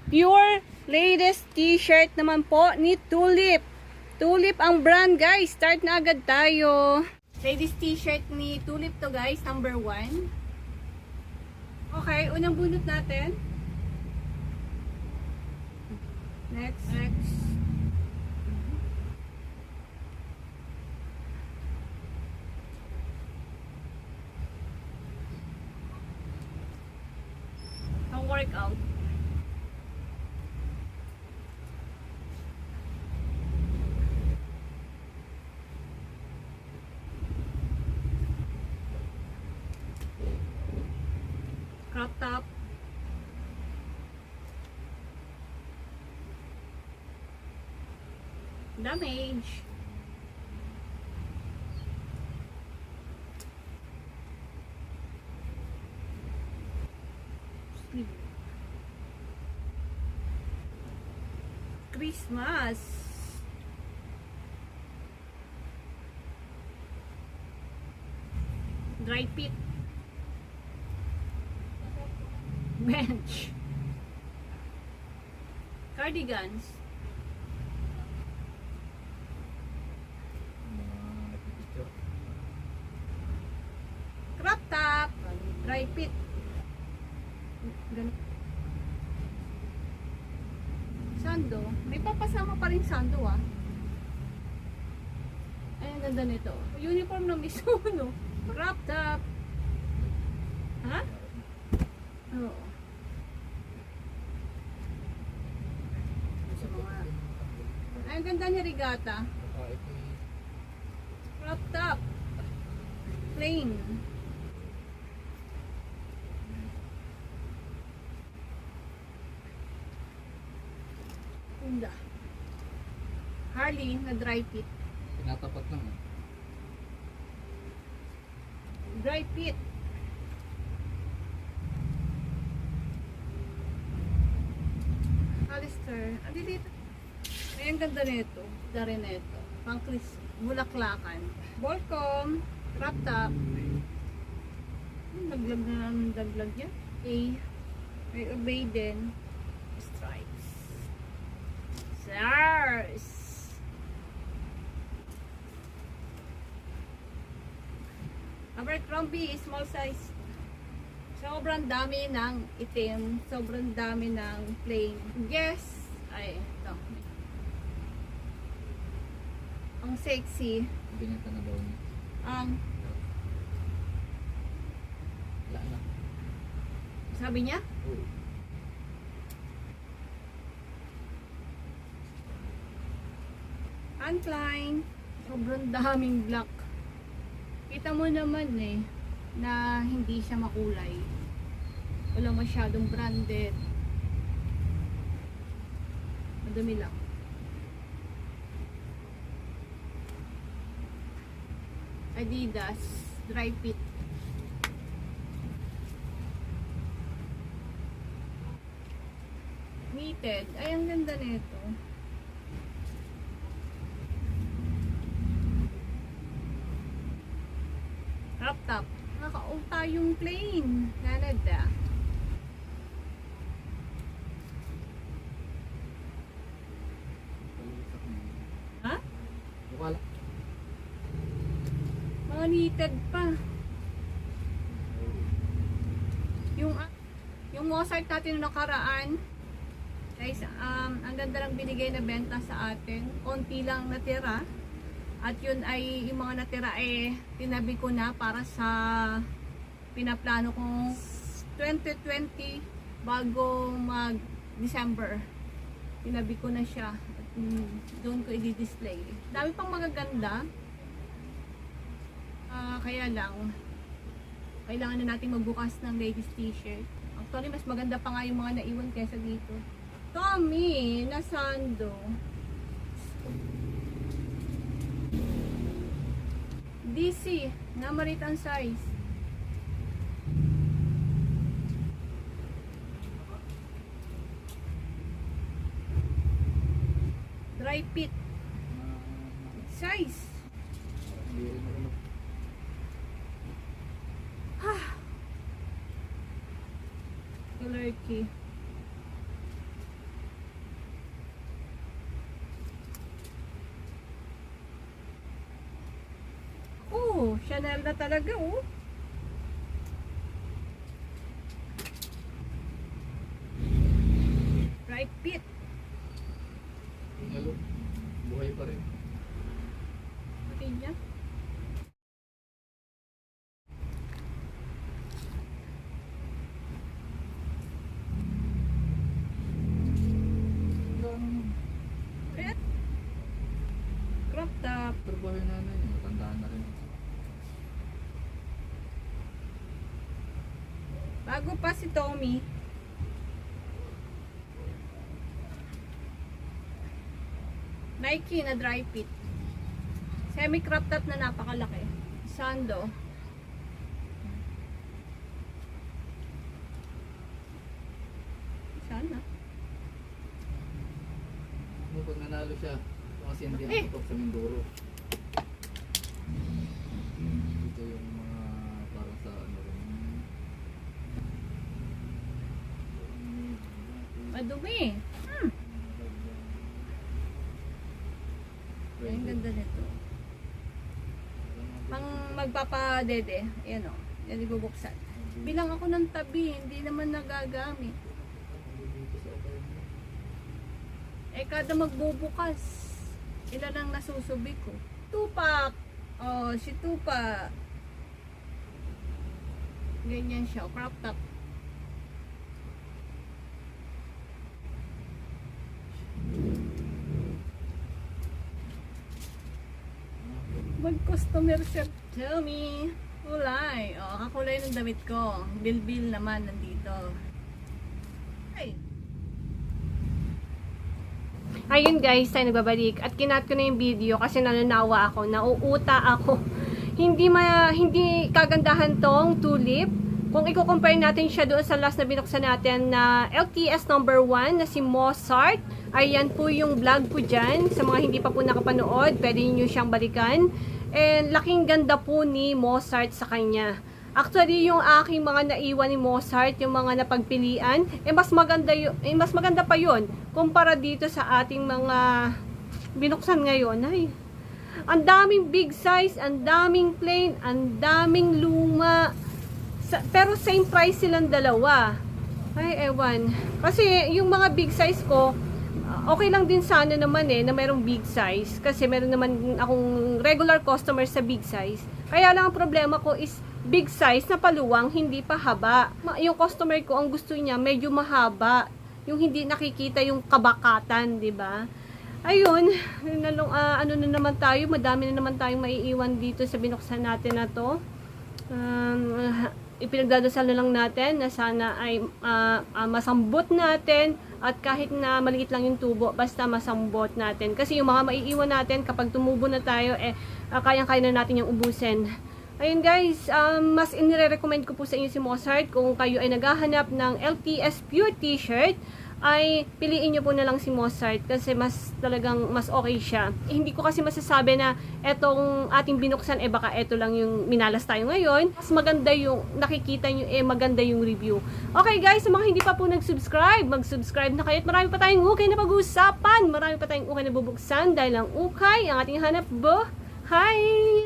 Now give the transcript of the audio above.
Pure latest t-shirt naman po ni Tulip. Tulip ang brand guys. Start na agad tayo. Ladies t-shirt ni Tulip to guys. Number 1. Okay, unang bunot natin. Next. Ang workout. Crop top. Damage. Sleeve. Christmas. Dry fit. Bench. Cardigans. Crop top. Dry fit. Ganun. Sando. May papasama pa rin sando ah. Ay, ang ganda nito. Uniform ng Mizuno. Crop top. Ha? Oo. Ay, ang ganda niya regata. Crop top. Plain. Honda. Harley na dry fit. Tinatapat lang eh. Dry fit. Alistair. Adi dito. Ay, ang ganda nito. Ganda rin nito. Pang-Chris. Bulaklakan. Volcom. Crop top. Daglag na lang ng daglag yan. A. May obey din. Stripes. SARS. Abercrombie. Small size. Sobrang dami ng itim. Sobrang dami ng plain. Yes. Ay, ito. Ang sexy. Binenta na daw niya. Ang Wala na. sabi niya, Oo. Antline. Sobrang daming black. Kita mo naman eh, na hindi siya makulay. Wala masyadong branded. Madumi lang. Adidas. Dry fit. Knitted. Ay, ang ganda nito. Crop top. Nakauta yung plain. Canada. Ha? Wala. Mga knitted pa. Yung Mozart natin nung nakaraan, guys, ang ganda lang binigay na benta sa atin. Konti lang natira. At yun ay, yung mga natira eh, tinabi ko na para sa pinaplano kong 2020 bago mag-December. Tinabi ko na siya. At, doon ko i-display. Dami pang magaganda. Kaya lang, kailangan na natin magbukas ng ladies t-shirt. Actually, mas maganda pa nga yung mga naiwan kesa dito. Tommy, Nasando. DC, na Maritan size. Dry fit. Size. Color key. Chanel na talaga, oh. Dry fit. Tingalo. Buhay pa rin. Pati niya. Ayan. Crop top. Trabaho yung nanay. Matandaan na rin. Bago pa si Tommy. Nike na dry fit. Semi crop top na napakalaki. Sando. Sana. Nung pag nanalo siya, kasi hindi Eh. ang tutok sa Mindoro. Dito yung mga parang sa ano rin. Madumi. Ay, ang ganda nito. Pang magpapadede. Ayan o. Yan ibubuksan. Bilang ako ng tabi. Hindi naman nagagamit. Eh, kada magbubukas, ilan ang nasusubi ko? Tupak! Oh, si Tupak. Ganyan siya. Crop top. Mag-customer siya. Tell me. Kulay. Oh, kakulay ng damit ko. Bilbil naman nandito. Ay. Ayun guys, tayo nagbabalik at kinat ko na yung video kasi nananawa ako, nauuta ako. Hindi kagandahan tong tulip. Kung i-compare natin siya doon sa last na binuksan natin na LTS number 1 na si Mozart. Ayan po yung vlog po dyan. Sa mga hindi pa po nakapanood, pwede nyo siyang balikan. And laking ganda po ni Mozart sa kanya. Actually, yung aking mga naiwan ni Mozart, yung mga napagpilian, mas maganda pa yun kumpara dito sa ating mga binuksan ngayon. Ay, ang daming big size, ang daming plain, ang daming luma. Pero same price silang dalawa. Ay, ewan. Kasi yung mga big size ko, okay lang din sana naman na merong big size. Kasi meron naman akong regular customer sa big size. Kaya lang ang problema ko is big size na paluwang, hindi pa haba. Yung customer ko, ang gusto niya, medyo mahaba. Yung hindi nakikita yung kabakatan, di ba? Ayun, ano na naman tayo, madami na naman tayong maiiwan dito sa binuksan natin na to. Ipinagdadasal na lang natin na sana ay masambot natin at kahit na maliit lang yung tubo, basta masambot natin. Kasi yung mga maiiwan natin, kapag tumubo na tayo, kayang-kaya na natin yung ubusin. Ayun guys, mas inire-recommend ko po sa inyo si Mozart. Kung kayo ay naghahanap ng LTS Pure T-shirt, ay piliin nyo po na lang si Mozart kasi talagang mas okay siya. Hindi ko kasi masasabi na etong ating binuksan, baka eto lang yung minalas tayo ngayon. Mas maganda yung nakikita nyo, maganda yung review. Okay guys, sa mga hindi pa po nag-subscribe, mag-subscribe na kayo at marami pa tayong ukay na pag-uusapan. Marami pa tayong ukay na bubuksan dahil ang ukay ang ating hanap buhay.